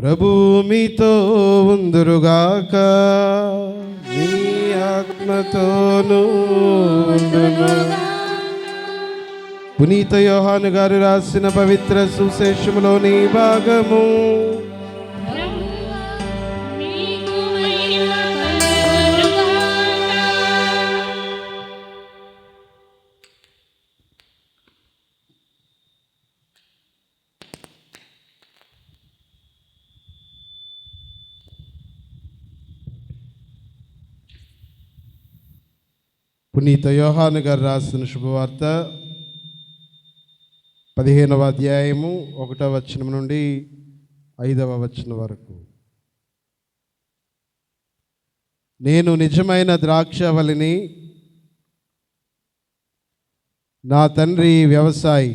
ప్రభు మీతో ఉందురుగాక, మీ ఆత్మతోనూ ఉండును. పునీత యోహాను గారు రాసిన పవిత్ర సువిశేషములోని భాగము. పునీత యోహాను గారు రాసిన శుభవార్త 15వ అధ్యాయము 1వ వచనం నుండి 5వ వచనం వరకు. నేను నిజమైన ద్రాక్షవల్లిని, నా తండ్రి వ్యవసాయి.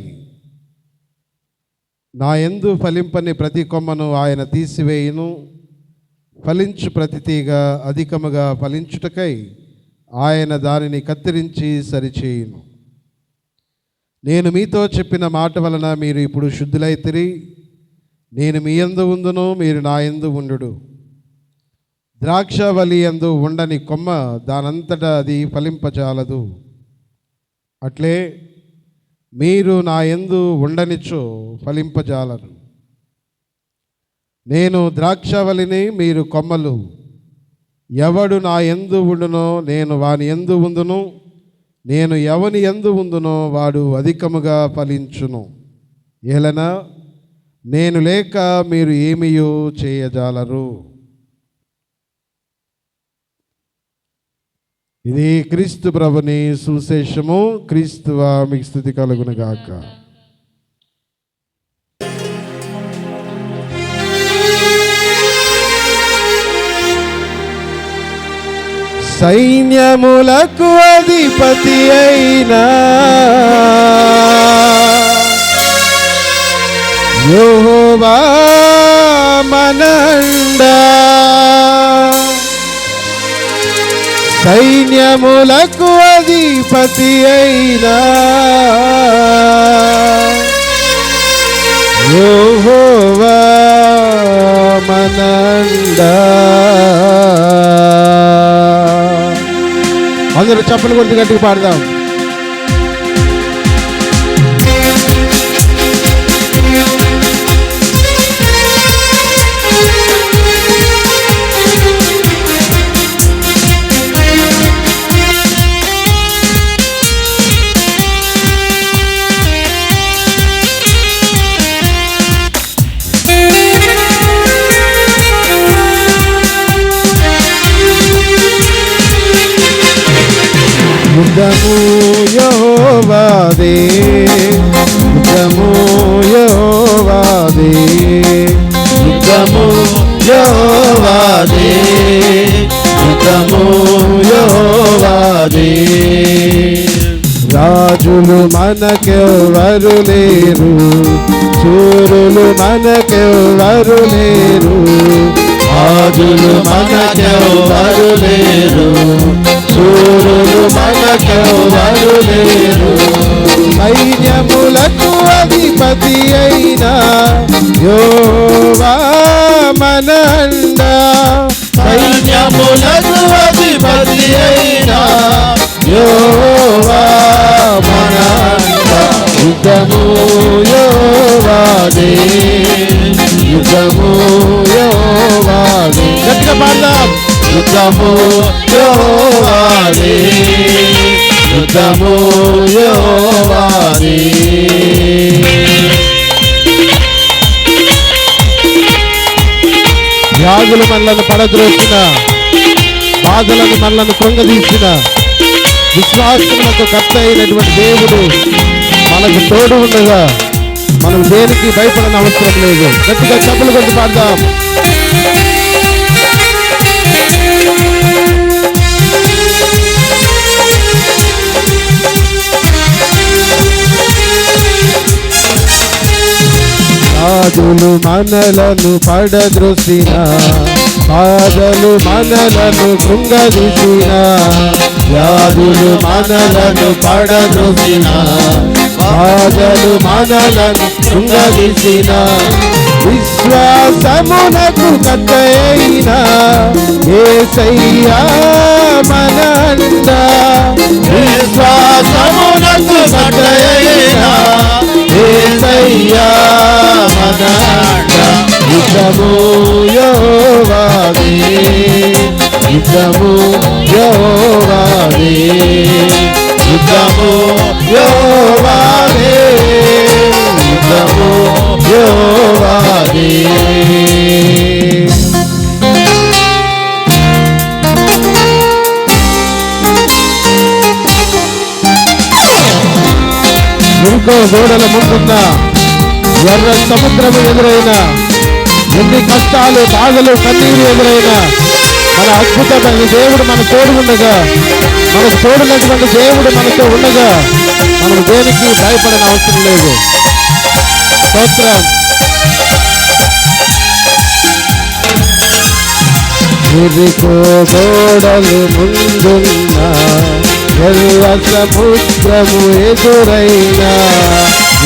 నా యందు ఫలింపని ప్రతి కొమ్మను ఆయన తీసివేయును. ఫలించు ప్రతి తీగ అధికముగా ఫలించుటకై ఆయన దానిని కత్తిరించి సరిచేయును. నేను మీతో చెప్పిన మాట వలన మీరు ఇప్పుడు శుద్ధులైతిరి. నేను మీ యందు ఉందును, మీరు నా యందు ఉండుడు. ద్రాక్షవల్లి యందు ఉండని కొమ్మ దానంతటా అది ఫలింపజాలదు. అట్లే మీరు నా యందు ఉండనిచో ఫలింపజాలరు. నేను ద్రాక్షవల్లిని, మీరు కొమ్మలు. ఎవడు నా యందు ఉండునో నేను వాని యందు ఉందును, నేను ఎవని యందు ఉందునో వాడు అధికముగా ఫలించును. ఏలనా నేను లేక మీరు ఏమియో చేయజాలరు. ఇది క్రీస్తు ప్రభుని సువిశేషము. క్రీస్తువా మీకు స్తుతి కలుగునుగాక. సైన్యములకు అధిపతి అయినా యెహోవా మనండా, సైన్యములకు అధిపతి అయినా యెహోవా మనండా. అందరూ చప్పలు కొట్టి గట్టిగా పాడదాం. యుద్ధము యెహోవాదే, యుద్ధము యెహోవాదే, యుద్ధము యెహోవాదే, యుద్ధము యెహోవాదే. రాజులు మనకెవ్వరు లేరు, శూరులు మనకెవ్వరు లేరు. రాజులు మనకెవ్వరు లేరు, శూరులు మనకెవ్వరు లేరు. సైన్యములకు అధిపతి అయినా యెహోవా మనండా, సైన్యములకు అధిపతి అయినా యెహోవా మనండా. యుద్ధము యెహోవాదే, యుద్ధము యెహోవాదే. గట్టిగా పాడదాం. యుద్ధము యెహోవాదే, యుద్ధము యెహోవాదే. వ్యాధులు మనలను పడద్రోసిన, బాధలను మనలను కృంగదీసిన విశ్వాసములకు కర్త అయినటువంటి దేవుడు మనకు తోడు ఉండగా మనం దేనికి భయపడని అవసరం లేదు. గట్టిగా చప్పలు కొట్టి పాడదాం. రాజులు మనలను పడద్రోసిన, బాధలు మనలను కృంగదీసిన, వ్యాధులు మనలను పడద్రోసిన, బాధలు మనలను కృంగదీసిన, విశ్వాసమునకు కట్టయిన యేసయ్యా మన అండ. విశ్వాసమునకు కట్టయిన యేసయ్యా మన అండ. యుద్ధము యెహోవాదే, యుద్ధము యెహోవాదే, యుద్ధము యెహోవాదే, యుద్ధము యెహోవాదే. ఇంకో గోడల ముందున్న ఎర్ర సముద్రము ఎదురైన, ఎన్ని కష్టాలు బాధలు కన్నీరు ఎదురైనా, మన అద్భుతమైన దేవుడు మన తోడు ఉండగా, మనకు తోడున్నటువంటి దేవుడు మనతో ఉండగా మనం దేనికి భయపడిన అవసరం లేదు. స్తోత్రం. ఎరికో గోడలు ముందున్న ఎర్ర సముద్రము ఎదురైనా,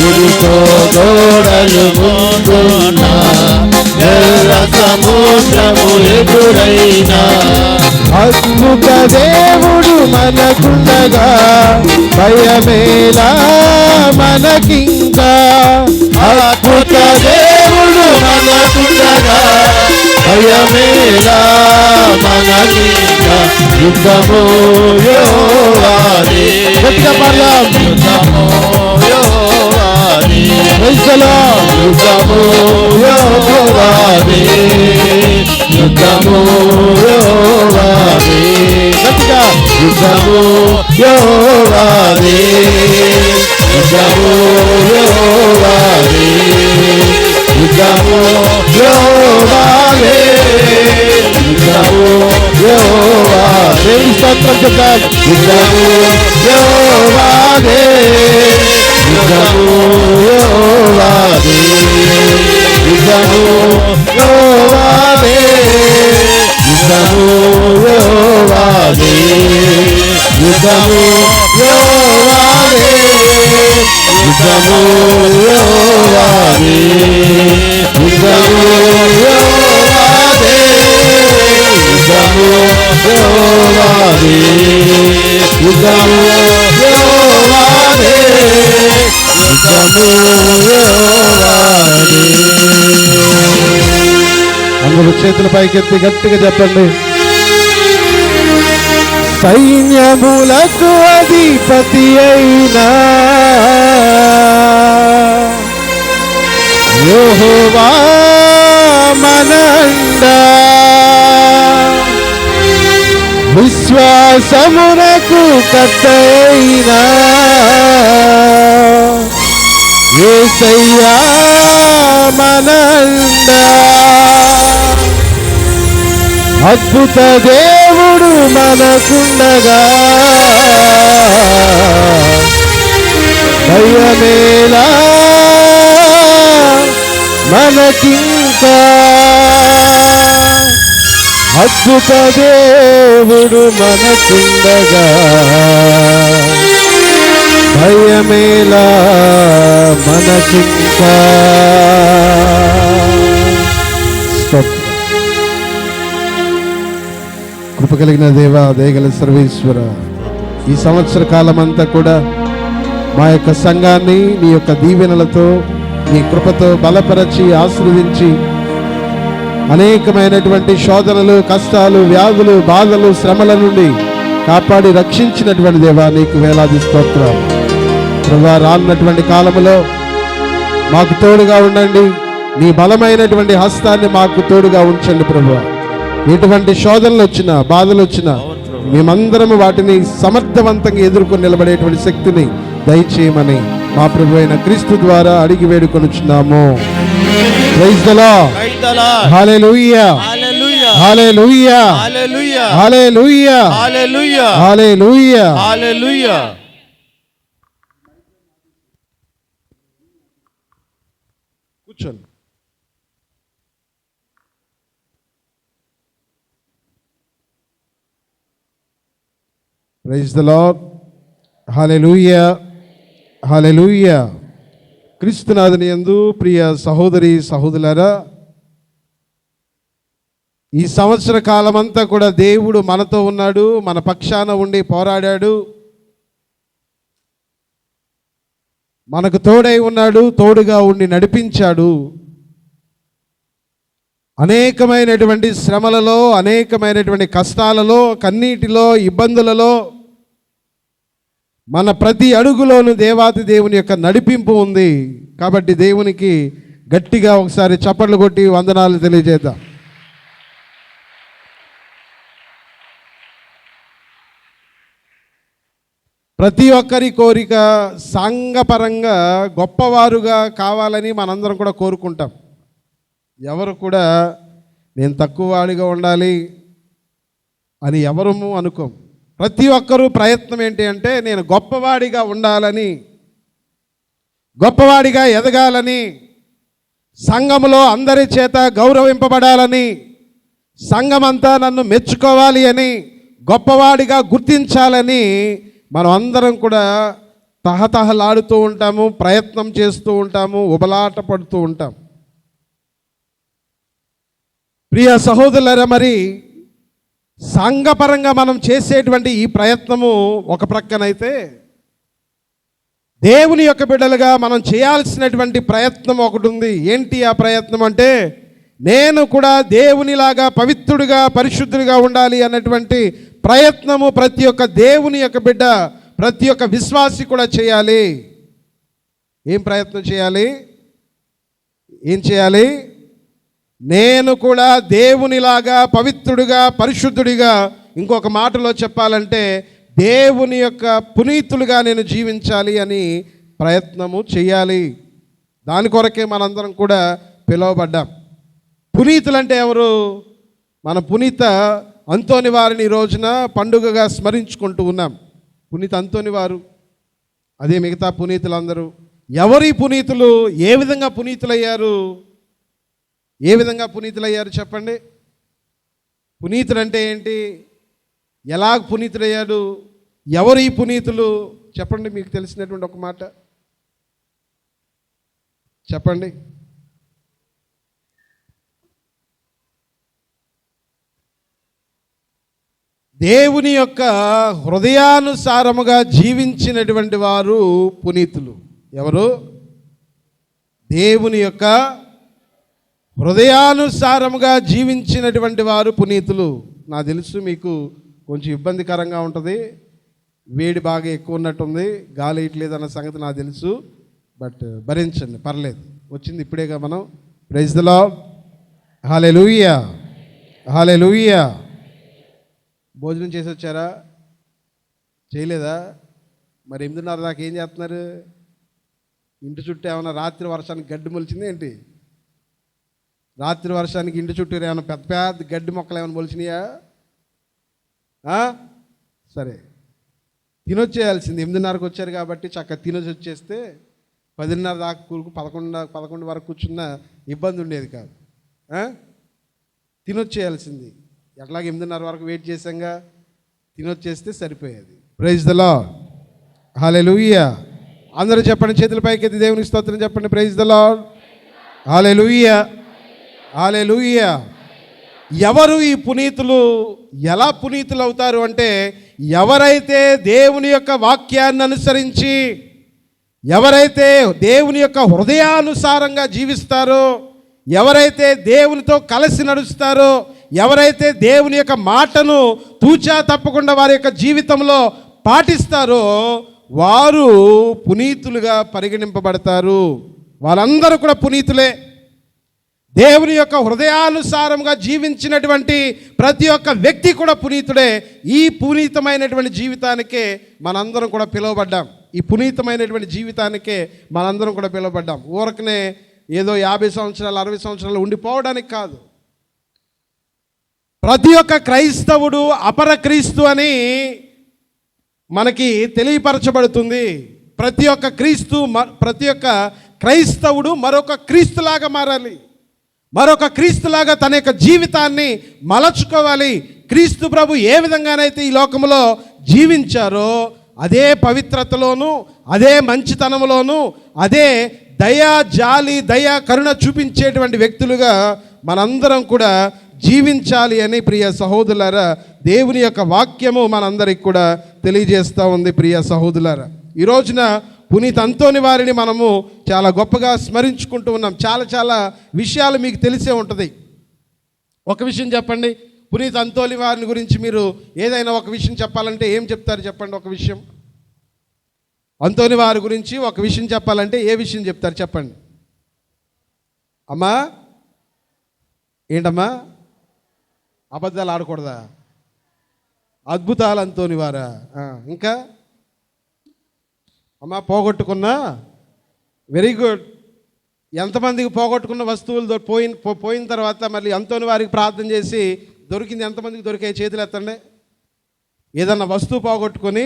ఎరికో గోడలు ముందున్న ఎర్ర సముద్రము ఎదురైనా, అద్భుత దేవుడు మనకుండగా భయమేలా మనకింకా. అద్భుత దేవుడు మనకుండగా భయమేలా మనకింకా. యుద్ధము యెహోవాదే, గట్టిగా పాడదాం. యుద్ధము యెహోవాదే, యుద్ధము యెహోవాదే, యుద్ధము యెహోవాదే, గట్టిగా. యుద్ధము యెహోవాదే, యుద్ధము యెహోవాదే, యుద్ధము యెహోవాదే, యుద్ధము యెహోవాదే. స్తోత్రం చెప్తాం. యుద్ధము యెహోవాదే, యుద్ధము యెహోవాదే, యుద్ధము యెహోవాదే, యుద్ధము యెహోవాదే, యుద్ధము యెహోవాదే, యుద్ధము యెహోవాదే, యుద్ధము యెహోవాదే, యుద్ధము యెహోవాదే, యుద్ధము యెహోవాదే, యుద్ధము యెహోవాదే. అందరూ చేతుల పైకెత్తి గట్టిగా చెప్పండి. సైన్యములకు అధిపతి అయినా యెహోవా మన అండ. విశ్వాసమునకు కట్టయినా యేసయ్యా మన అండ. అద్భుత దేవుడు మనకుండగా భయమేలా మనకింకా. అద్భుత దేవుడు మనకుండగా భయమేలా మనకింకా. కృప కలిగిన దేవా, దయగల సర్వేశ్వర, ఈ సంవత్సర కాలం అంతా కూడా మా యొక్క సంఘాన్ని నీ యొక్క దీవెనలతో నీ కృపతో బలపరచి ఆశీర్వదించి అనేకమైనటువంటి శోధనలు, కష్టాలు, వ్యాధులు, బాధలు, శ్రమల నుండి కాపాడి రక్షించినటువంటి దేవా నీకు వేలాది స్తోత్రాలు. ప్రభువా, రానున్నటువంటి కాలములో మాకు తోడుగా ఉండండి. నీ బలమైనటువంటి హస్తాన్ని మాకు తోడుగా ఉంచండి ప్రభువా. ఎటువంటి శోధనలు వచ్చినా, బాధలు వచ్చినా మేమందరము వాటిని సమర్థవంతంగా ఎదుర్కొని నిలబడేటువంటి శక్తిని దయచేయమని మా ప్రభు అయిన క్రీస్తు ద్వారా అడిగి వేడుకొనుచున్నాము. Praise the lord. Hallelujah, hallelujah, hallelujah, hallelujah, hallelujah, hallelujah, hallelujah. కూర్చోండి. Praise the lord. Hallelujah, hallelujah. క్రీస్తునాథుని యందు ప్రియ సహోదరి సహోదరులారా, ఈ సంవత్సర కాలమంతా కూడా దేవుడు మనతో ఉన్నాడు, మన పక్షాన ఉండి పోరాడాడు, మనకు తోడై ఉన్నాడు, తోడుగా ఉండి నడిపించాడు. అనేకమైనటువంటి శ్రమలలో, అనేకమైనటువంటి కష్టాలలో, కన్నీటిలో, ఇబ్బందులలో మన ప్రతి అడుగులోనూ దేవాతి దేవుని యొక్క నడిపింపు ఉంది. కాబట్టి దేవునికి గట్టిగా ఒకసారి చప్పట్లు కొట్టి వందనాలు తెలియజేద్దాం. ప్రతి ఒక్కరి కోరిక సంఘపరంగా గొప్పవారుగా కావాలని మనందరం కూడా కోరుకుంటాం. ఎవరు కూడా నేను తక్కువ వాడిగా ఉండాలి అని ఎవరము అనుకోం. ప్రతి ఒక్కరూ ప్రయత్నం ఏంటి అంటే నేను గొప్పవాడిగా ఉండాలని, గొప్పవాడిగా ఎదగాలని, సంఘములో అందరి చేత గౌరవింపబడాలని, సంఘమంతా నన్ను మెచ్చుకోవాలి అని, గొప్పవాడిగా గుర్తించాలని మనం అందరం కూడా తహతహలాడుతూ ఉంటాము, ప్రయత్నం చేస్తూ ఉంటాము, ఉబలాట పడుతూ ఉంటాం. ప్రియ సహోదరులారా, మరి సంఘపరంగా మనం చేసేటువంటి ఈ ప్రయత్నము ఒక ప్రక్కనైతే, దేవుని యొక్క బిడ్డలుగా మనం చేయాల్సినటువంటి ప్రయత్నం ఒకటి ఉంది. ఏంటి ఆ ప్రయత్నం అంటే, నేను కూడా దేవునిలాగా పవిత్రుడిగా పరిశుద్ధుడిగా ఉండాలి అన్నటువంటి ప్రయత్నము ప్రతి ఒక్క దేవుని యొక్క బిడ్డ, ప్రతి ఒక్క విశ్వాసి కూడా చేయాలి. ఏం ప్రయత్నం చేయాలి? ఏం చేయాలి? నేను కూడా దేవునిలాగా పవిత్రుడిగా పరిశుద్ధుడిగా, ఇంకొక మాటలో చెప్పాలంటే దేవుని యొక్క పునీతులుగా నేను జీవించాలి అని ప్రయత్నము చేయాలి. దాని కొరకే మనందరం కూడా పిలువబడ్డాం. పునీతులంటే ఎవరు? మన పునీత అంతోని వారిని ఈ రోజున పండుగగా స్మరించుకుంటూ ఉన్నాం. పునీత అంతోని వారు, అదే మిగతా పునీతులందరూ. ఎవరి పునీతులు? ఏ విధంగా పునీతులయ్యారు? ఏ విధంగా పునీతులయ్యారు చెప్పండి. పునీతుడు అంటే ఏంటి? ఎలా పునీతులయ్యాడు? ఎవరు ఈ పునీతులు చెప్పండి. మీకు తెలిసినటువంటి ఒక మాట చెప్పండి. దేవుని యొక్క హృదయానుసారముగా జీవించినటువంటి వారు పునీతులు. ఎవరు? దేవుని యొక్క హృదయానుసారముగా జీవించినటువంటి వారు పునీతులు. నాకు తెలుసు మీకు కొంచెం ఇబ్బందికరంగా ఉంటుంది, వేడి బాగా ఎక్కువ ఉన్నట్టుంది, గాలి ఇట్లేదు అన్న సంగతి నాకు తెలుసు. బట్ భరించండి, పర్లేదు. వచ్చింది ఇప్పుడేగా మనం. ప్రైజ్ ది లార్డ్, హల్లెలూయా, హల్లెలూయా. భోజనం చేసి వచ్చారా? చేయలేదా? మరి 8:30 దాకా ఏం చేస్తున్నారు? ఇంటి చుట్టూ ఏమైనా రాత్రి వర్షానికి గడ్డి మొలిచింది ఏంటి? రాత్రి వర్షానికి ఇంటి చుట్టూ ఏమైనా పెద్ద పెద్ద గడ్డి మొక్కలు ఏమైనా మొలిచినాయా? సరే, తినొచ్చేయాల్సింది. 8:30కి వచ్చారు కాబట్టి చక్కగా తినొచ్చి వచ్చేస్తే 10:30 దాకా 11 వరకు కూర్చున్న ఇబ్బంది ఉండేది కాదు. తినొచ్చేయాల్సింది. ఎట్లాగ 8:30 వరకు వెయిట్ చేసాంగా, తినొచ్చేస్తే సరిపోయేది. ప్రైజ్ ది లార్డ్, హల్లెలూయా. అందరూ చెప్పండి, చేతుల పైకి ఎత్తి దేవునికి స్తోత్రం చెప్పండి. ప్రైజ్ ది లార్డ్, హల్లెలూయా, హల్లెలూయా. ఎవరు ఈ పునీతులు? ఎలా పునీతులు అవుతారు అంటే, ఎవరైతే దేవుని యొక్క వాక్యాన్ని అనుసరించి, ఎవరైతే దేవుని యొక్క హృదయానుసారంగా జీవిస్తారో, ఎవరైతే దేవునితో కలిసి నడుస్తారో, ఎవరైతే దేవుని యొక్క మాటను తూచా తప్పకుండా వారి యొక్క జీవితంలో పాటిస్తారో వారు పునీతులుగా పరిగణింపబడతారు. వాళ్ళందరూ కూడా పునీతులే. దేవుని యొక్క హృదయానుసారంగా జీవించినటువంటి ప్రతి ఒక్క వ్యక్తి కూడా పునీతుడే. ఈ పునీతమైనటువంటి జీవితానికే మనందరం కూడా పిలువబడ్డాం. ఈ పునీతమైనటువంటి జీవితానికే మనందరం కూడా పిలువబడ్డాం. ఊరకనే ఏదో 50 సంవత్సరాలు 60 సంవత్సరాలు ఉండిపోవడానికి కాదు. ప్రతి ఒక్క క్రైస్తవుడు అపర క్రీస్తు అని మనకి తెలియపరచబడుతుంది. ప్రతి ఒక్క క్రైస్తవుడు మరొక క్రీస్తులాగా మారాలి, మరొక క్రీస్తులాగా తన యొక్క జీవితాన్ని మలచుకోవాలి. క్రీస్తు ప్రభు ఏ విధంగానైతే ఈ లోకంలో జీవించారో అదే పవిత్రతలోను, అదే మంచితనంలోను, అదే దయ, జాలి, దయ, కరుణ చూపించేటువంటి వ్యక్తులుగా మనందరం కూడా జీవించాలి అని ప్రియ సహోదరులారా దేవుని యొక్క వాక్యము మనందరికి కూడా తెలియజేస్తూ ఉంది. ప్రియ సహోదరులారా, ఈ రోజున పునీత్ అంతోని వారిని మనము చాలా గొప్పగా స్మరించుకుంటూ ఉన్నాం. చాలా చాలా విషయాలు మీకు తెలిసే ఉంటుంది. ఒక విషయం చెప్పండి, పునీత్ అంతోని వారిని గురించి మీరు ఏదైనా ఒక విషయం చెప్పాలంటే ఏం చెప్తారు చెప్పండి? ఒక విషయం, అంతోని వారి గురించి ఒక విషయం చెప్పాలంటే ఏ విషయం చెప్తారు చెప్పండి? అమ్మా ఏంటమ్మా? అబద్ధాలు ఆడకూడదా? అద్భుతాలు అంతోని వారా? ఇంకా అమ్మ పోగొట్టుకున్నా, వెరీ గుడ్. ఎంతమందికి పోగొట్టుకున్న వస్తువులు పోయిన తర్వాత మళ్ళీ అంతోని వారికి ప్రార్థన చేసి దొరికింది ఎంతమందికి దొరికాయి? చేతులు ఎత్తండి. ఏదన్నా వస్తువు పోగొట్టుకొని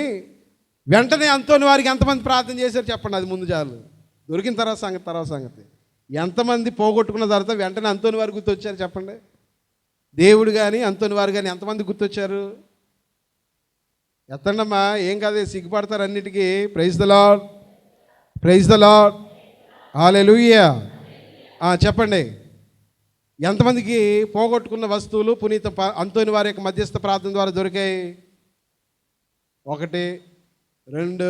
వెంటనే అంతోని వారికి ఎంతమంది ప్రార్థన చేశారు చెప్పండి? అది ముందు చాలు. దొరికిన తర్వాత సంగతి. ఎంతమంది పోగొట్టుకున్న తర్వాత వెంటనే అంతోని వారు గుర్తొచ్చారు చెప్పండి? దేవుడు కానీ అంతోని వారు కానీ ఎంతమంది గుర్తొచ్చారు? ఎత్తండమ్మా, ఏం కాదు, సిగ్గుపడతారు అన్నిటికీ. Praise the lord, praise the lord, hallelujah. చెప్పండి, ఎంతమందికి పోగొట్టుకున్న వస్తువులు పునీత అంతోని వారి యొక్క మధ్యస్థ ప్రార్థన ద్వారా దొరికాయి? 1 2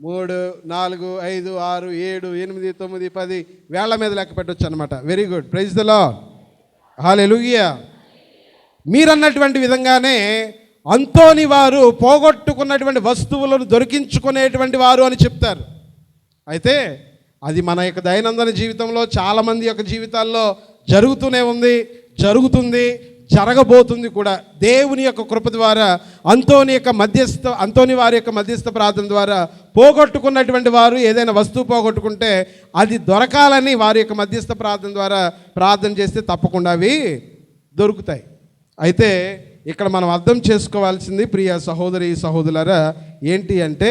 3 4 5 6 7 8 9 10 వేళ్ల మీద లెక్క పెట్టవచ్చు అనమాట. Very good, praise the lord, hallelujah. మీరన్నటువంటి విధంగానే అంతోని వారు పోగొట్టుకున్నటువంటి వస్తువులను దొరికించుకునేటువంటి వారు అని చెప్తారు. అయితే అది మన యొక్క దైనందిన జీవితంలో చాలామంది యొక్క జీవితాల్లో జరుగుతూనే ఉంది, జరుగుతుంది, జరగబోతుంది కూడా. దేవుని యొక్క కృప ద్వారా అంతోని వారి యొక్క మధ్యస్థ ప్రార్థన ద్వారా పోగొట్టుకున్నటువంటి వారు ఏదైనా వస్తువు పోగొట్టుకుంటే అది దొరకాలని వారి యొక్క మధ్యస్థ ప్రార్థన ద్వారా ప్రార్థన చేస్తే తప్పకుండా అవి దొరుకుతాయి. అయితే ఇక్కడ మనం అర్థం చేసుకోవాల్సింది ప్రియ సహోదరి సహోదరులారా ఏంటి అంటే,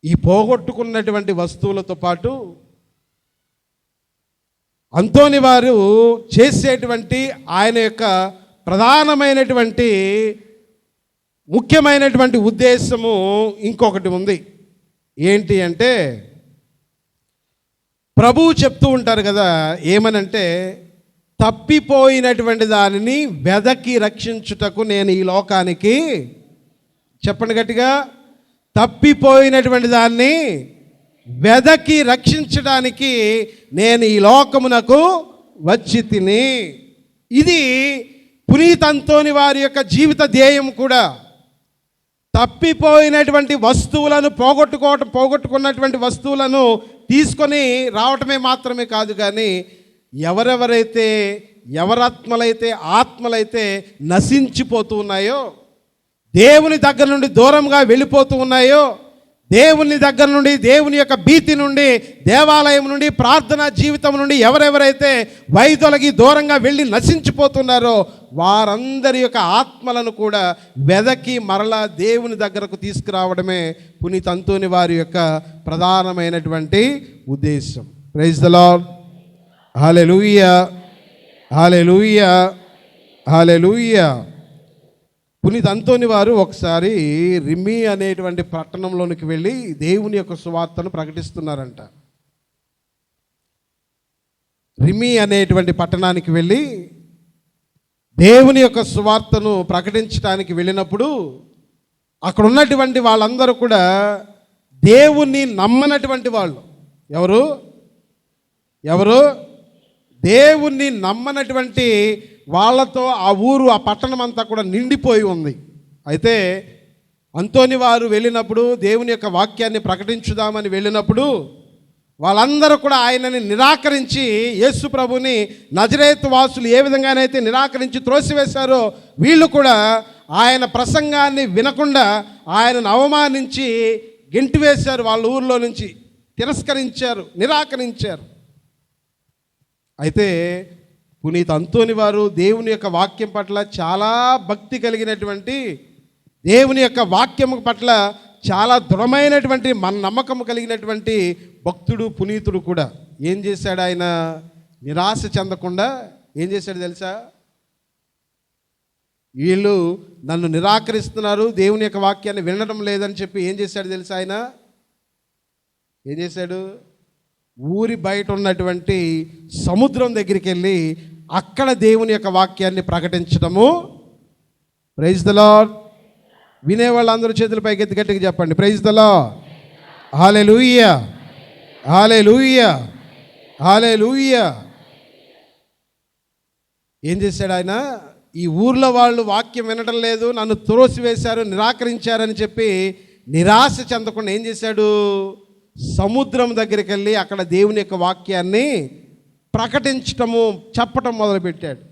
ఈ పోగొట్టుకున్నటువంటి వస్తువులతో పాటు అంతోని వారు చేసేటువంటి ఆయన యొక్క ప్రధానమైనటువంటి ముఖ్యమైనటువంటి ఉద్దేశము ఇంకొకటి ఉంది. ఏంటి అంటే, ప్రభువు చెప్తూ ఉంటారు కదా, ఏమనంటే, తప్పిపోయినటువంటి దానిని వెదకి రక్షించుటకు నేను ఈ లోకానికి, చెప్పండి గట్టిగా, తప్పిపోయినటువంటి దాన్ని వెదకి రక్షించడానికి నేను ఈ లోకమునకు వచ్చి తిని. ఇది పునీత్ అంతోని వారి యొక్క జీవిత ధ్యేయం కూడా. తప్పిపోయినటువంటి వస్తువులను పోగొట్టుకున్నటువంటి వస్తువులను తీసుకొని రావటమే మాత్రమే కాదు, కానీ ఆత్మలైతే నశించిపోతూ ఉన్నాయో, దేవుని దగ్గర నుండి దూరంగా వెళ్ళిపోతూ ఉన్నాయో, దేవుని దగ్గర నుండి, దేవుని యొక్క భీతి నుండి, దేవాలయం నుండి, ప్రార్థనా జీవితం నుండి ఎవరెవరైతే వైదొలగి దూరంగా వెళ్ళి నశించిపోతున్నారో వారందరి యొక్క ఆత్మలను కూడా వెదకి మరలా దేవుని దగ్గరకు తీసుకురావడమే పునీత్ అంతోని వారి యొక్క ప్రధానమైనటువంటి ఉద్దేశం. Praise the lord, hallelujah, hallelujah, హల్లెలూయా. పునీత్ అంతోని వారు ఒకసారి రిమి అనేటువంటి పట్టణంలోనికి వెళ్ళి దేవుని యొక్క సువార్తను ప్రకటిస్తున్నారంట. రిమి అనేటువంటి పట్టణానికి వెళ్ళి దేవుని యొక్క సువార్తను ప్రకటించడానికి వెళ్ళినప్పుడు అక్కడ ఉన్నటువంటి వాళ్ళందరూ కూడా దేవుణ్ణి నమ్మనటువంటి వాళ్ళు. ఎవరు దేవుణ్ణి నమ్మనటువంటి వాళ్ళతో ఆ ఊరు, ఆ పట్టణం అంతా కూడా నిండిపోయి ఉంది. అయితే అంతోని వారు వెళ్ళినప్పుడు, దేవుని యొక్క వాక్యాన్ని ప్రకటించుదామని వెళ్ళినప్పుడు వాళ్ళందరూ కూడా ఆయనని నిరాకరించి, యేసు ప్రభుని నజరేతు వాసులు ఏ విధంగానైతే నిరాకరించి త్రోసివేశారో వీళ్ళు కూడా ఆయన ప్రసంగాన్ని వినకుండా ఆయనను అవమానించి గెంటివేశారు, వాళ్ళ ఊరిలో నుంచి తిరస్కరించారు, నిరాకరించారు. అయితే పునీత్ అంతోని వారు దేవుని యొక్క వాక్యం పట్ల చాలా భక్తి కలిగినటువంటి, దేవుని యొక్క వాక్యం పట్ల చాలా దృఢమైనటువంటి నమ్మకం కలిగినటువంటి భక్తుడు, పునీతుడు కూడా. ఏం చేశాడు ఆయన? నిరాశ చెందకుండా ఏం చేశాడు తెలుసా? వీళ్ళు నన్ను నిరాకరిస్తున్నారు, దేవుని యొక్క వాక్యాన్ని వినడం లేదని చెప్పి ఏం చేశాడు తెలుసా? ఆయన ఏం చేశాడు? ఊరి బయట ఉన్నటువంటి సముద్రం దగ్గరికి వెళ్ళి అక్కడ దేవుని యొక్క వాక్యాన్ని ప్రకటించడము. Praise the lord. వినేవాళ్ళందరూ చేతుల పైకి ఎత్తి గట్టిగా చెప్పండి, praise the lord. Hallelujah, hallelujah, hallelujah. ఏం చేశాడు ఆయన? ఈ ఊర్లో వాళ్ళు వాక్యం వినడం లేదు, నన్ను త్రోసివేశారు, నిరాకరించారని చెప్పి నిరాశ చెందకుండా ఏం చేశాడు? సముద్రం దగ్గరికి వెళ్ళి అక్కడ దేవుని యొక్క వాక్యాన్ని ప్రకటించటము, చెప్పటం మొదలుపెట్టాడు.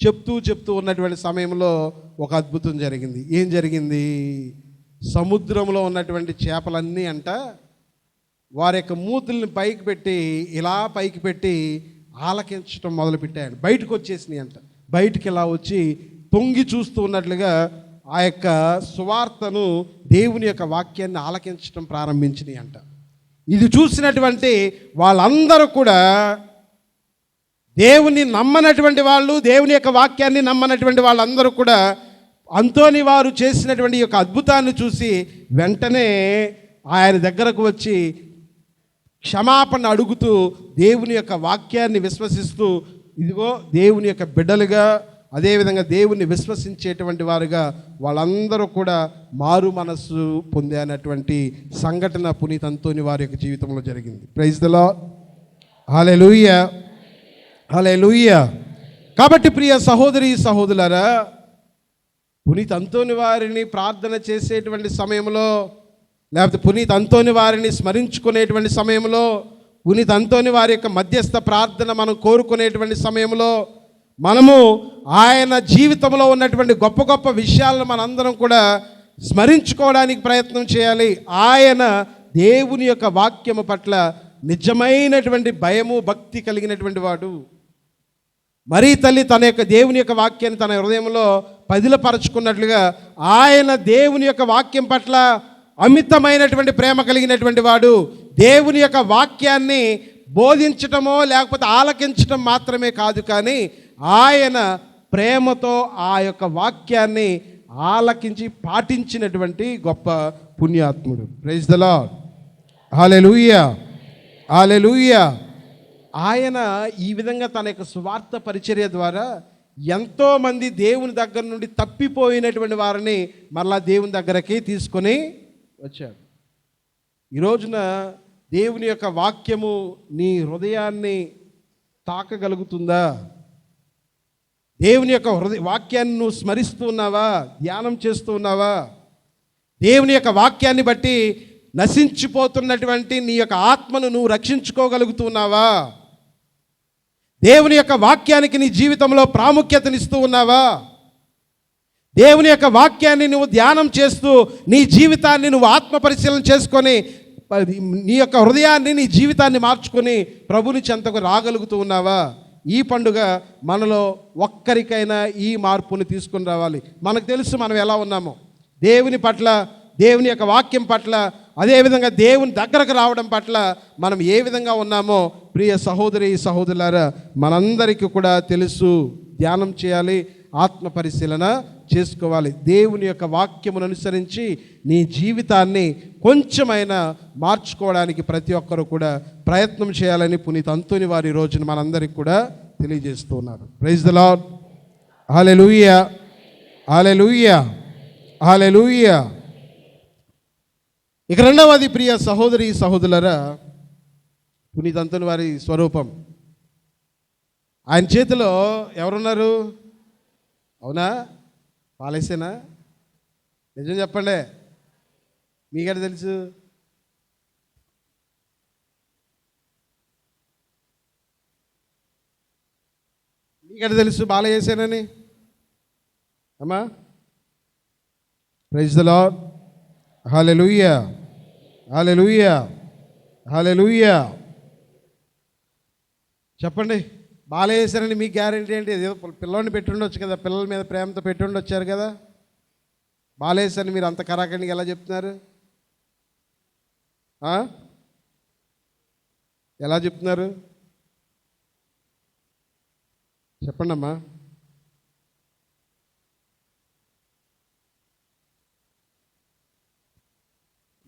చెప్తూ ఉన్నటువంటి సమయంలో ఒక అద్భుతం జరిగింది. ఏం జరిగింది? సముద్రంలో ఉన్నటువంటి చేపలన్నీ అంట వారి యొక్క మూతుల్ని పైకి పెట్టి, ఇలా పైకి పెట్టి ఆలకించటం మొదలుపెట్టాడు. బయటకు వచ్చేసినాయి అంట. బయటికి ఇలా వచ్చి తొంగి చూస్తూ ఉన్నట్లుగా ఆ యొక్క సువార్తను, దేవుని యొక్క వాక్యాన్ని ఆలకించటం ప్రారంభించినాయి అంట. ఇది చూసినటువంటి వాళ్ళందరూ కూడా, దేవుని నమ్మనటువంటి వాళ్ళు, దేవుని యొక్క వాక్యాన్ని నమ్మనటువంటి వాళ్ళందరూ కూడా అంతోని వారు చేసినటువంటి యొక్క అద్భుతాన్ని చూసి వెంటనే ఆయన దగ్గరకు వచ్చి క్షమాపణ అడుగుతూ, దేవుని యొక్క వాక్యాన్ని విశ్వసిస్తూ, ఇదిగో దేవుని యొక్క బిడ్డలుగా, అదేవిధంగా దేవుని విశ్వసించేటువంటి వారుగా వాళ్ళందరూ కూడా మారు మనస్సు పొందేనటువంటి సంఘటన పునీత అంతోని వారి యొక్క జీవితంలో జరిగింది. Praise the lord. Hallelujah, hallelujah. కాబట్టి ప్రియ సహోదరి సహోదరులారా, పునీత అంతోని వారిని ప్రార్థన చేసేటువంటి సమయంలో, లేకపోతే పునీత అంతోని వారిని స్మరించుకునేటువంటి సమయంలో, పునీత అంతోని వారి యొక్క మధ్యస్థ ప్రార్థన మనం కోరుకునేటువంటి సమయంలో, మనము ఆయన జీవితంలో ఉన్నటువంటి గొప్ప గొప్ప విషయాలను మనందరం కూడా స్మరించుకోవడానికి ప్రయత్నం చేయాలి. ఆయన దేవుని యొక్క వాక్యము పట్ల నిజమైనటువంటి భయము, భక్తి కలిగినటువంటి వాడు. మరీ తల్లి తన యొక్క దేవుని యొక్క వాక్యాన్ని తన హృదయంలో పదిలపరచుకున్నట్లుగా ఆయన దేవుని యొక్క వాక్యం పట్ల అమితమైనటువంటి ప్రేమ కలిగినటువంటి వాడు. దేవుని యొక్క వాక్యాన్ని బోధించటమో లేకపోతే ఆలకించటం మాత్రమే కాదు, కానీ ఆయన ప్రేమతో ఆ యొక్క వాక్యాన్ని ఆలకించి పాటించినటువంటి గొప్ప పుణ్యాత్ముడు. Praise the lord. Hallelujah, hallelujah. ఆయన ఈ విధంగా తన యొక్క సువార్త పరిచర్య ద్వారా ఎంతోమంది దేవుని దగ్గర నుండి తప్పిపోయినటువంటి వారిని మరలా దేవుని దగ్గరకి తీసుకొని వచ్చాడు. ఈ రోజున దేవుని యొక్క వాక్యము నీ హృదయాన్ని తాకగలుగుతుందా? దేవుని యొక్క వాక్యాన్ని నువ్వు స్మరిస్తూ ఉన్నావా? ధ్యానం చేస్తూ ఉన్నావా? దేవుని యొక్క వాక్యాన్ని బట్టి నశించిపోతున్నటువంటి నీ యొక్క ఆత్మను నువ్వు రక్షించుకోగలుగుతున్నావా? దేవుని యొక్క వాక్యానికి నీ జీవితంలో ప్రాముఖ్యతనిస్తూ ఉన్నావా? దేవుని యొక్క వాక్యాన్ని నువ్వు ధ్యానం చేస్తూ నీ జీవితాన్ని నువ్వు ఆత్మ పరిశీలన చేసుకొని నీ యొక్క హృదయాన్ని, నీ జీవితాన్ని మార్చుకొని ప్రభుని చెంతకు రాగలుగుతూ ఉన్నావా? ఈ పండుగ మనలో ఒక్కరికైనా ఈ మార్పుని తీసుకొని రావాలి. మనకు తెలుసు మనం ఎలా ఉన్నామో దేవుని పట్ల, దేవుని యొక్క వాక్యం పట్ల, అదేవిధంగా దేవుని దగ్గరకు రావడం పట్ల మనం ఏ విధంగా ఉన్నామో ప్రియ సహోదరి సహోదరులారా మనందరికీ కూడా తెలుసు. ధ్యానం చేయాలి, ఆత్మ పరిశీలన చేసుకోవాలి. దేవుని యొక్క వాక్యమును అనుసరించి నీ జీవితాన్ని కొంచెమైనా మార్చుకోవడానికి ప్రతి ఒక్కరూ కూడా ప్రయత్నం చేయాలని పునీత అంతోని వారి రోజున మనందరికీ కూడా తెలియజేస్తున్నారు. Praise the lord. Hallelujah, hallelujah, hallelujah. ఇక రెండవది ప్రియ సహోదరి సహోదరులారా, పునీత అంతోని వారి స్వరూపం. ఆయన చేతిలో ఎవరున్నారు? అవునా? పాలేసేనా? నిజం చెప్పండి, మీకెట తెలుసు? మీకెట తెలుసు బాలయేసేనని? అమ్మా, praise the lord. Hallelujah, hallelujah, హల్లెలూయా. చెప్పండి, బాలయేసారని మీ గ్యారెంటీ ఏంటి? ఏదో పిల్లల్ని పెట్టుండొచ్చు కదా, పిల్లల మీద ప్రేమతో పెట్టుండొచ్చారు కదా. బాలయేసారని మీరు అంత కరాఖండిగా ఎలా చెప్తున్నారు? ఎలా చెప్తున్నారు? చెప్పండి అమ్మా.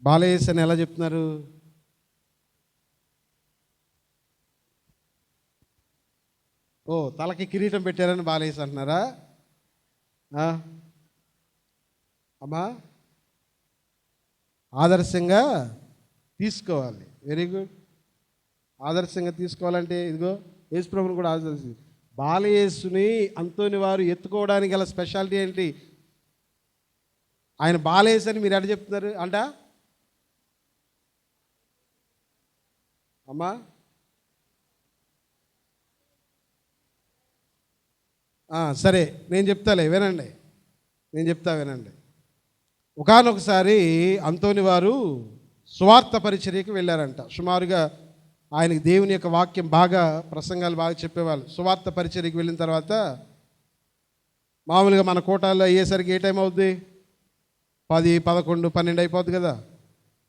బాలయేసని ఎలా చెప్తున్నారు? ఓ, తలకి కిరీటం పెట్టారని బాలేసి అంటున్నారా? అమ్మా, ఆదర్శంగా తీసుకోవాలి. Very good. ఆదర్శంగా తీసుకోవాలంటే ఇదిగో యేసుప్రభుని కూడా ఆదర్శం. బాలయేసుని అంతోని వారు ఎత్తుకోవడానికి గల స్పెషాలిటీ ఏంటి? ఆయన బాలయేసు అని మీరు ఎక్కడ చెప్తున్నారు అంట? అమ్మా, సరే, నేను చెప్తాలే, వినండి. వినండి. ఒకానొకసారి అంతోని వారు స్వార్థ పరిచర్యకి వెళ్ళారంట. సుమారుగా ఆయనకి దేవుని యొక్క వాక్యం బాగా, ప్రసంగాలు బాగా చెప్పేవాళ్ళు. స్వార్థ పరిచర్యకి వెళ్ళిన తర్వాత మామూలుగా మన కోటాల్లో అయ్యేసరికి ఏ టైం అవుద్ది? 10, 11, 12 అయిపోద్ది కదా.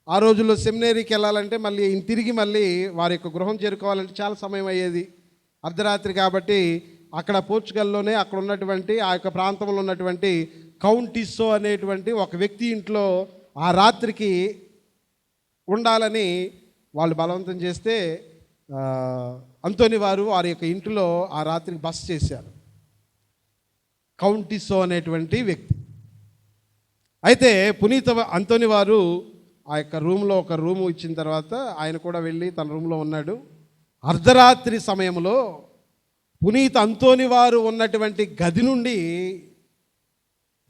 ఆ రోజుల్లో సెమినరీకి వెళ్ళాలంటే మళ్ళీ తిరిగి మళ్ళీ వారి యొక్క గృహం చేరుకోవాలంటే చాలా సమయం అయ్యేది. అర్ధరాత్రి కాబట్టి అక్కడ పోర్చుగల్లోనే అక్కడ ఉన్నటువంటి ఆ యొక్క ప్రాంతంలో ఉన్నటువంటి కౌంటిస్సో అనేటువంటి ఒక వ్యక్తి ఇంట్లో ఆ రాత్రికి ఉండాలని వాళ్ళు బలవంతం చేస్తే అంతోని వారు వారి యొక్క ఇంటిలో ఆ రాత్రికి బస చేశారు. కౌంటిస్సో అనేటువంటి వ్యక్తి. అయితే పునీత అంతోని వారు ఆ యొక్క రూమ్లో ఒక రూము ఇచ్చిన తర్వాత ఆయన కూడా వెళ్ళి తన రూమ్లో ఉన్నాడు. అర్ధరాత్రి సమయంలో పునీత అంతోని వారు ఉన్నటువంటి గది నుండి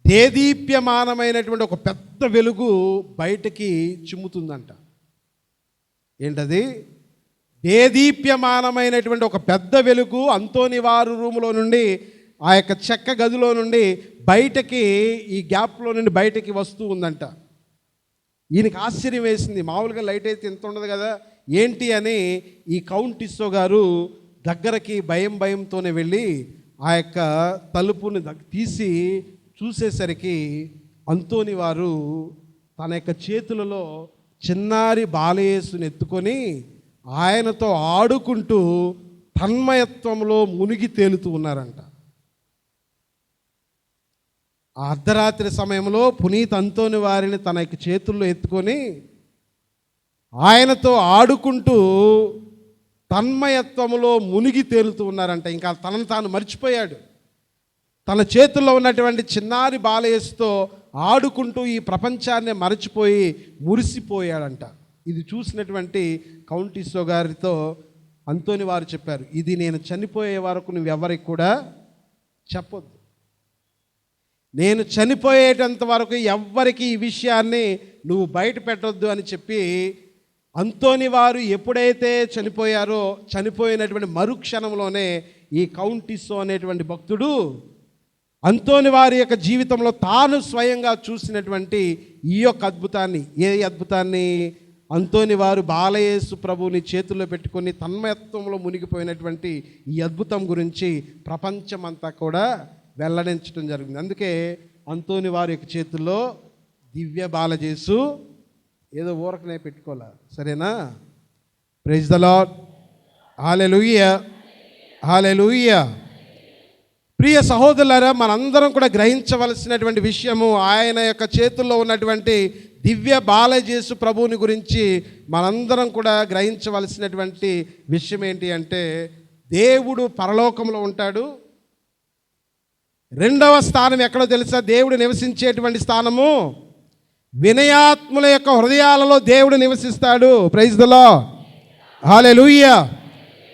దేదీప్యమానమైనటువంటి ఒక పెద్ద వెలుగు బయటికి చిమ్ముతుందంట. ఏంటది? దేదీప్యమానమైనటువంటి ఒక పెద్ద వెలుగు అంతోని వారు రూములో నుండి, ఆ యొక్క చెక్క గదిలో నుండి బయటకి, ఈ గ్యాప్లో నుండి బయటకి వస్తూ ఉందంట. ఈయనకి ఆశ్చర్యం వేసింది. మామూలుగా లైట్ అయితే ఇంత ఉండదు కదా, ఏంటి అని ఈ కౌంటిస్సో గారు దగ్గరకి భయంతోనే వెళ్ళి ఆ యొక్క తలుపుని తీసి చూసేసరికి అంతోని వారు తన యొక్క చేతులలో చిన్నారి బాలయేసుని ఎత్తుకొని ఆయనతో ఆడుకుంటూ తన్మయత్వంలో మునిగి తేలుతూ ఉన్నారంట. ఆ అర్ధరాత్రి సమయంలో పునీత అంతోని వారిని తన యొక్క చేతుల్లో ఎత్తుకొని ఆయనతో ఆడుకుంటూ తన్మయత్వములో మునిగి తేలుతూ ఉన్నారంట. ఇంకా తనను తాను మర్చిపోయాడు. తన చేతుల్లో ఉన్నటువంటి చిన్నారి బాలయేసుతో ఆడుకుంటూ ఈ ప్రపంచాన్ని మరచిపోయి మురిసిపోయాడంట. ఇది చూసినటువంటి కౌంటిస్సో గారితో అంతోని వారు చెప్పారు, ఇది నేను చనిపోయే వరకు నువ్వెవరికి కూడా చెప్పొద్దు. నేను చనిపోయేటంత వరకు ఎవ్వరికి ఈ విషయాన్ని నువ్వు బయట పెట్టొద్దు అని చెప్పి అంతోని వారు ఎప్పుడైతే చనిపోయారో చనిపోయినటువంటి మరుక్షణంలోనే ఈ కౌంటిస్సో అనేటువంటి భక్తుడు అంతోని వారి యొక్క జీవితంలో తాను స్వయంగా చూసినటువంటి ఈ యొక్క అద్భుతాన్ని, ఏ అద్భుతాన్ని? అంతోని వారు బాలయేసు ప్రభువుని చేతుల్లో పెట్టుకొని తన్మయత్వంలో మునిగిపోయినటువంటి ఈ అద్భుతం గురించి ప్రపంచమంతా కూడా వెల్లడించడం జరిగింది. అందుకే అంతోని వారి యొక్క చేతుల్లో దివ్య బాలయేసు ఏదో ఊరకనే పెట్టుకోలే, సరేనా? Praise the lord. Hallelujah, hallelujah. ప్రియ సహోదరులారా, మనందరం కూడా గ్రహించవలసినటువంటి విషయము, ఆయన యొక్క చేతుల్లో ఉన్నటువంటి దివ్య బాలయేసు ప్రభువుని గురించి మనందరం కూడా గ్రహించవలసినటువంటి విషయం ఏంటి అంటే, దేవుడు పరలోకంలో ఉంటాడు. రెండవ స్థానం ఎక్కడో తెలుసా? దేవుడు నివసించేటువంటి స్థానము వినయాత్ముల యొక్క హృదయాలలో దేవుడు నివసిస్తాడు. Praise the lord. హల్లెలూయా.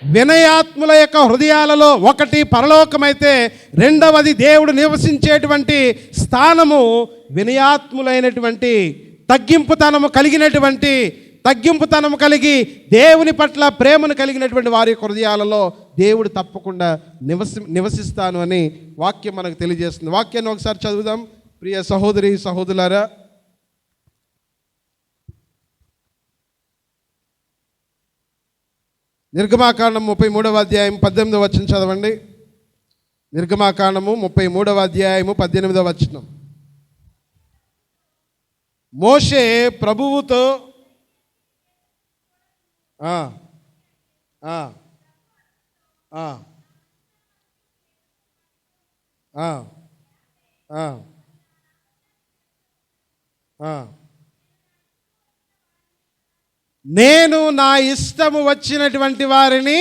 వినయాత్ముల యొక్క హృదయాలలో ఒకటి పరలోకమైతే రెండవది దేవుడు నివసించేటువంటి స్థానము వినయాత్ములైనటువంటి తగ్గింపుతనము కలిగి దేవుని పట్ల ప్రేమను కలిగినటువంటి వారి హృదయాలలో దేవుడు తప్పకుండా నివసిస్తాను అని వాక్యం మనకు తెలియజేస్తుంది. వాక్యాన్ని ఒకసారి చదువుదాం ప్రియ సహోదరి సహోదరులారా. నిర్గమాకాండం 33వ అధ్యాయం 18వ వచనం చదవండి. నిర్గమాకాండము 33వ అధ్యాయము 18వ వచనం. మోషే ప్రభువుతో నేను నా ఇష్టము వచ్చినటువంటి వారిని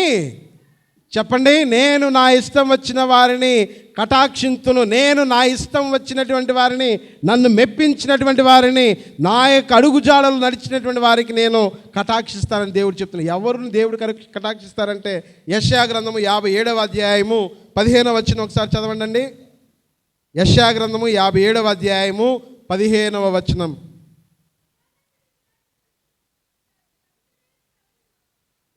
చెప్పండి, నేను నా ఇష్టం వచ్చిన వారిని కటాక్షింతును. నేను నా ఇష్టం వచ్చినటువంటి వారిని, నన్ను మెప్పించినటువంటి వారిని, నా యొక్క అడుగుజాడలు నడిచినటువంటి వారికి నేను కటాక్షిస్తానని దేవుడు చెప్తున్నాడు. ఎవరిని దేవుడు కటాక్షిస్తారంటే యెషయా గ్రంథము 57వ అధ్యాయము 15వ వచనం ఒకసారి చదవండి. యెషయా గ్రంథము 57వ అధ్యాయము 15వ వచనం.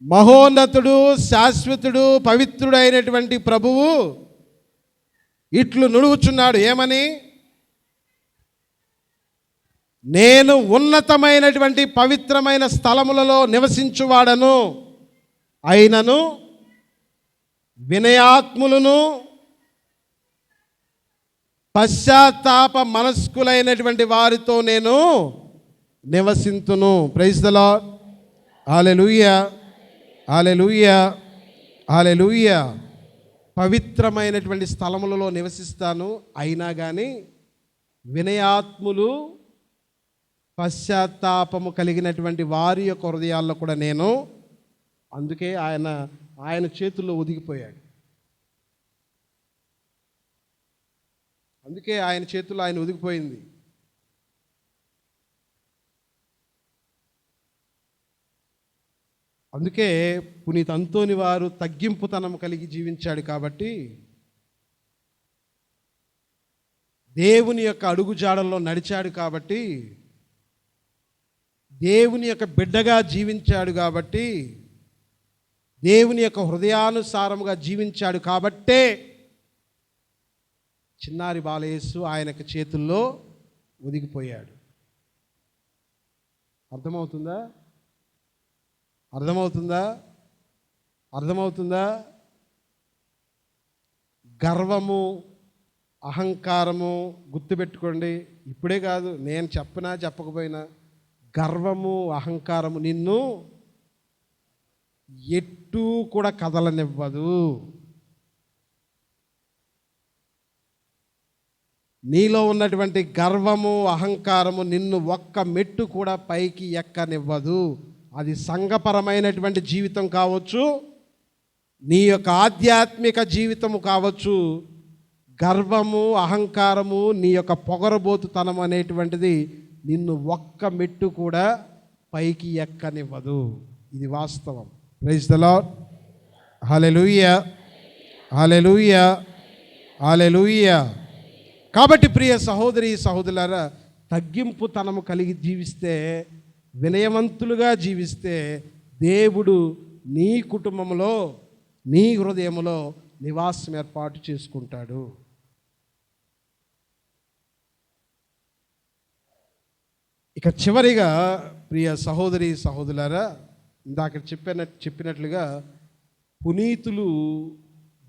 మహోన్నతుడు, శాశ్వతుడు, పవిత్రుడు అయినటువంటి ప్రభువు ఇట్లు నుడువుచున్నాడు. ఏమని? నేను ఉన్నతమైనటువంటి పవిత్రమైన స్థలములలో నివసించువాడను అయినను వినయాత్ములను పశ్చాత్తాప మనస్కులైనటువంటి వారితో నేను నివసింతును. Praise the lord. Hallelujah, hallelujah, hallelujah. పవిత్రమైనటువంటి స్థలములలో నివసిస్తాను, అయినా కానీ వినయాత్ములు, పశ్చాత్తాపము కలిగినటువంటి వారి యొక్క హృదయాల్లో కూడా నేను. అందుకే ఆయన చేతుల్లో ఒదిగిపోయాడు. అందుకే ఆయన చేతుల్లో ఆయన ఒదిగిపోయింది. అందుకే పునీత్ అంతోని వారు తగ్గింపుతనం కలిగి జీవించాడు. కాబట్టి దేవుని యొక్క అడుగుజాడల్లో నడిచాడు. కాబట్టి దేవుని యొక్క బిడ్డగా జీవించాడు. కాబట్టి దేవుని యొక్క హృదయానుసారముగా జీవించాడు. కాబట్టే చిన్నారి బాలయేసు ఆయనకు చేతుల్లో ఒదిగిపోయాడు. అర్థమవుతుందా? అర్థమవుతుందా? అర్థమవుతుందా? గర్వము, అహంకారము గుర్తుపెట్టుకోండి. ఇప్పుడే కాదు, నేను చెప్పినా చెప్పకపోయినా గర్వము, అహంకారము నిన్ను ఎట్టూ కూడా కదలనివ్వదు. నీలో ఉన్నటువంటి గర్వము, అహంకారము నిన్ను ఒక్క మెట్టు కూడా పైకి ఎక్కనివ్వదు. అది సంఘపరమైనటువంటి జీవితం కావచ్చు, నీ యొక్క ఆధ్యాత్మిక జీవితము కావచ్చు. గర్వము, అహంకారము, నీ యొక్క పొగరబోతుతనం అనేటువంటిది నిన్ను ఒక్క మెట్టు కూడా పైకి ఎక్కనివ్వదు. ఇది వాస్తవం. Praise the lord. Hallelujah, hallelujah, hallelujah. కాబట్టి ప్రియ సహోదరి సహోదరులారా, తగ్గింపుతనము కలిగి జీవిస్తే, వినయవంతులుగా జీవిస్తే దేవుడు నీ కుటుంబంలో, నీ హృదయంలో నివాసం ఏర్పాటు చేసుకుంటాడు. ఇక చివరిగా ప్రియ సహోదరి సహోదరులారా, ఇందాక చెప్పినట్లుగా పునీతులు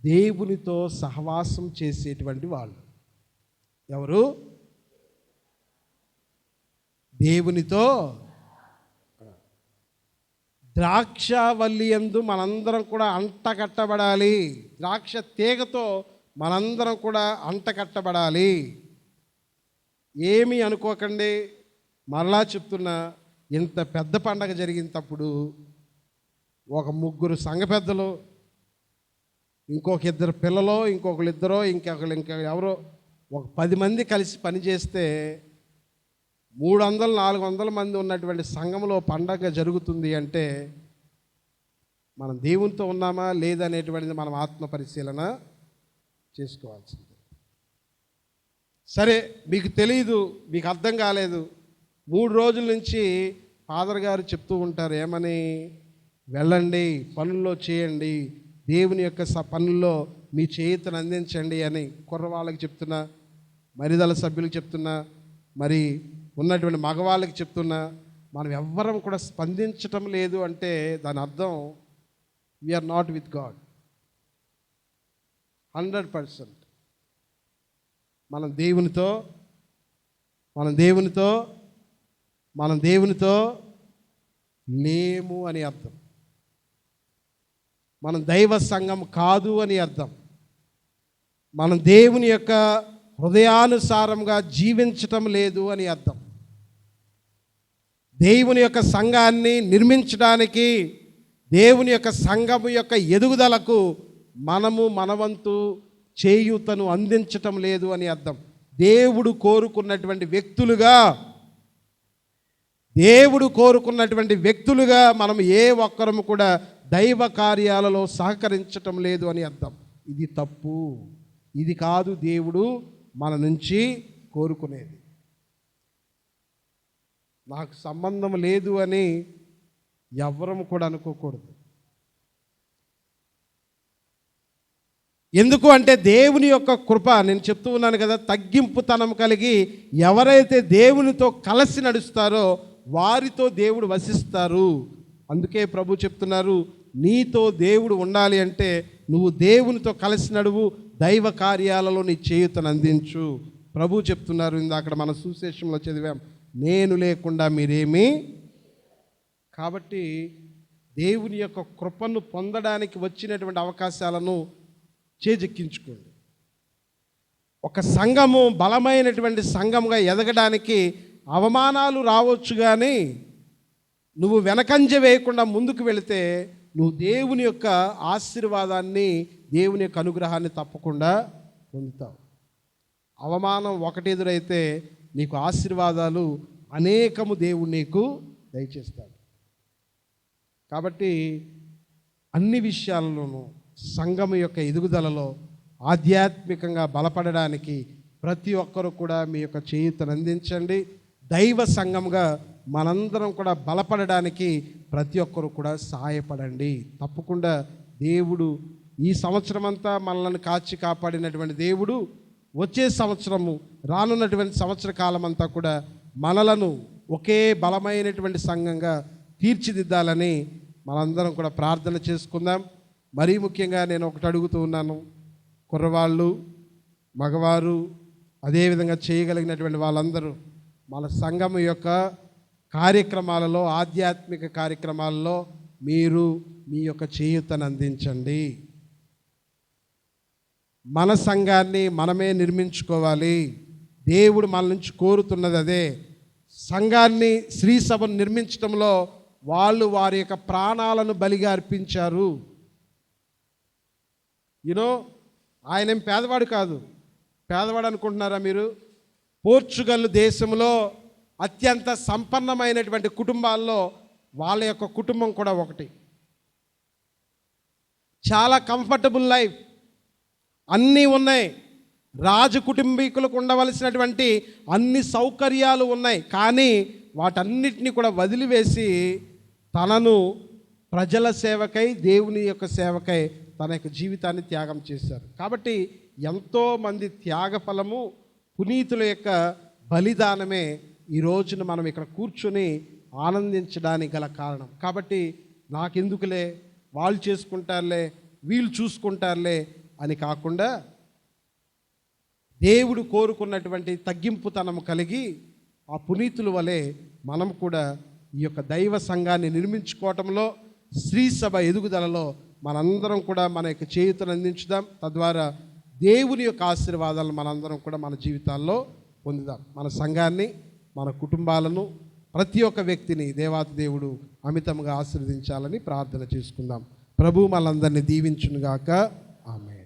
దేవునితో సహవాసం చేసేటువంటి వాళ్ళు. ఎవరు? దేవునితో. ద్రాక్షవల్లి యందు మనందరం కూడా అంటకట్టబడాలి. ద్రాక్ష తీగతో మనందరం కూడా అంటకట్టబడాలి. ఏమీ అనుకోకండి, మరలా చెప్తున్నా, ఇంత పెద్ద పండగ జరిగినప్పుడు ఒక 3 సంఘ పెద్దలు, ఇంకొక 2 పిల్లలు, ఇంకొకరిద్దరో, ఇంకా ఎవరో, ఒక 10 మంది కలిసి పనిచేస్తే 300-400 మంది ఉన్నటువంటి సంఘంలో పండగ జరుగుతుంది అంటే మనం దేవునితో ఉన్నామా లేదనేటువంటిది మనం ఆత్మ పరిశీలన చేసుకోవాల్సింది. సరే, మీకు తెలియదు, మీకు అర్థం కాలేదు. 3 రోజుల నుంచి ఫాదర్ గారు చెప్తూ ఉంటారు, ఏమని? వెళ్ళండి, పనుల్లో చేయండి, దేవుని యొక్క పనుల్లో మీ చేతును అందించండి అని కుర్రవాళ్ళకి చెప్తున్నా, మరిదల సభ్యులకు చెప్తున్నా, మరి ఉన్నటువంటి మగవాళ్ళకి చెప్తున్నా. మనం ఎవ్వరం కూడా స్పందించటం లేదు అంటే దాని అర్థం వీఆర్ నాట్ విత్ గాడ్. 100% మనం దేవునితో లేము అని అర్థం. మనం దైవ సంఘం కాదు అని అర్థం. మనం దేవుని యొక్క హృదయానుసారంగా జీవించటం లేదు అని అర్థం. దేవుని యొక్క సంఘాన్ని నిర్మించడానికి, దేవుని యొక్క సంఘము యొక్క ఎదుగుదలకు మనము మనవంతు చేయూతను అందించటం లేదు అని అర్థం. దేవుడు కోరుకున్నటువంటి వ్యక్తులుగా మనం ఏ ఒక్కరము కూడా దైవ కార్యాలలో సహకరించటం లేదు అని అర్థం. ఇది తప్పు. ఇది కాదు దేవుడు మన నుంచి కోరుకునేది. నాకు సంబంధం లేదు అని ఎవ్వరము కూడా అనుకోకూడదు. ఎందుకు అంటే దేవుని యొక్క కృప, నేను చెప్తూ ఉన్నాను కదా, తగ్గింపుతనం కలిగి ఎవరైతే దేవునితో కలిసి నడుస్తారో వారితో దేవుడు వసిస్తారు. అందుకే ప్రభు చెప్తున్నారు, నీతో దేవుడు ఉండాలి అంటే నువ్వు దేవునితో కలిసి నడువు, దైవ కార్యాలలో నీ చేయూతను అందించు. ప్రభు చెప్తున్నారు, ఇందాక మన సువిశేషంలో చదివాం, నేను లేకుండా మీరేమీ. కాబట్టి దేవుని యొక్క కృపను పొందడానికి వచ్చినటువంటి అవకాశాలను చేజెక్కించుకోండి. ఒక సంఘము బలమైనటువంటి సంఘముగా ఎదగడానికి అవమానాలు రావచ్చు, కానీ నువ్వు వెనకంజ వేయకుండా ముందుకు వెళితే నువ్వు దేవుని యొక్క ఆశీర్వాదాన్ని, దేవుని యొక్క అనుగ్రహాన్ని తప్పకుండా పొందుతావు. అవమానం ఒకటి ఎదురైతే నీకు ఆశీర్వాదాలు అనేకము దేవుడు నీకు దయచేస్తాడు. కాబట్టి అన్ని విషయాల్లోనూ సంఘం యొక్క ఎదుగుదలలో ఆధ్యాత్మికంగా బలపడడానికి ప్రతి ఒక్కరూ కూడా మీ యొక్క చేయూతను అందించండి. దైవ సంఘంగా మనందరం కూడా బలపడడానికి ప్రతి ఒక్కరు కూడా సహాయపడండి. తప్పకుండా దేవుడు ఈ సంవత్సరం అంతా మనల్ని కాచి కాపాడినటువంటి దేవుడు వచ్చే సంవత్సరము, రానున్నటువంటి సంవత్సర కాలం అంతా కూడా మనలను ఒకే బలమైనటువంటి సంఘంగా తీర్చిదిద్దాలని మనందరం కూడా ప్రార్థన చేసుకుందాం. మరీ ముఖ్యంగా నేను ఒకటి అడుగుతూ ఉన్నాను, కుర్రవాళ్ళు, మగవారు, అదేవిధంగా చేయగలిగినటువంటి వాళ్ళందరూ మన సంఘం యొక్క కార్యక్రమాలలో, ఆధ్యాత్మిక కార్యక్రమాలలో మీరు మీ యొక్క చేయూతను అందించండి. మన సంఘాన్ని మనమే నిర్మించుకోవాలి. దేవుడు మన నుంచి కోరుతున్నది అదే. సంఘాన్ని, శ్రీ సభను నిర్మించడంలో వాళ్ళు వారి యొక్క ప్రాణాలను బలిగా అర్పించారు. ఆయనేం పేదవాడు కాదు. పేదవాడు అనుకుంటున్నారా మీరు? పోర్చుగల్ దేశంలో అత్యంత సంపన్నమైనటువంటి కుటుంబాల్లో వాళ్ళ యొక్క కుటుంబం కూడా ఒకటి. చాలా కంఫర్టబుల్ లైఫ్, అన్నీ ఉన్నాయి. రాజు కుటుంబీకులకు ఉండవలసినటువంటి అన్ని సౌకర్యాలు ఉన్నాయి. కానీ వాటన్నిటినీ కూడా వదిలివేసి తనను ప్రజల సేవకై, దేవుని యొక్క సేవకై తన యొక్క జీవితాన్ని త్యాగం చేశారు. కాబట్టి ఎంతోమంది త్యాగ ఫలము, పునీతుల యొక్క బలిదానమే ఈ రోజున మనం ఇక్కడ కూర్చొని ఆనందించడానికి గల కారణం. కాబట్టి నాకెందుకులే, వాళ్ళు చేసుకుంటారులే, వీళ్ళు చూసుకుంటారులే అని కాకుండా దేవుడు కోరుకున్నటువంటి తగ్గింపుతనం కలిగి ఆ పునీతుల వలె మనం కూడా ఈ యొక్క దైవ సంఘాన్ని నిర్మించుకోవటంలో, శ్రీ సభ ఎదుగుదలలో మనందరం కూడా మన యొక్క చేయూతను అందించుదాం. తద్వారా దేవుని యొక్క ఆశీర్వాదాలను మనందరం కూడా మన జీవితాల్లో పొందుదాం. మన సంఘాన్ని, మన కుటుంబాలను, ప్రతి ఒక్క వ్యక్తిని దేవాతి దేవుడు అమితంగా ఆశీర్వదించాలని ప్రార్థన చేసుకుందాం. ప్రభు మనందరినీ దీవించునుగాక. ఆమేన్.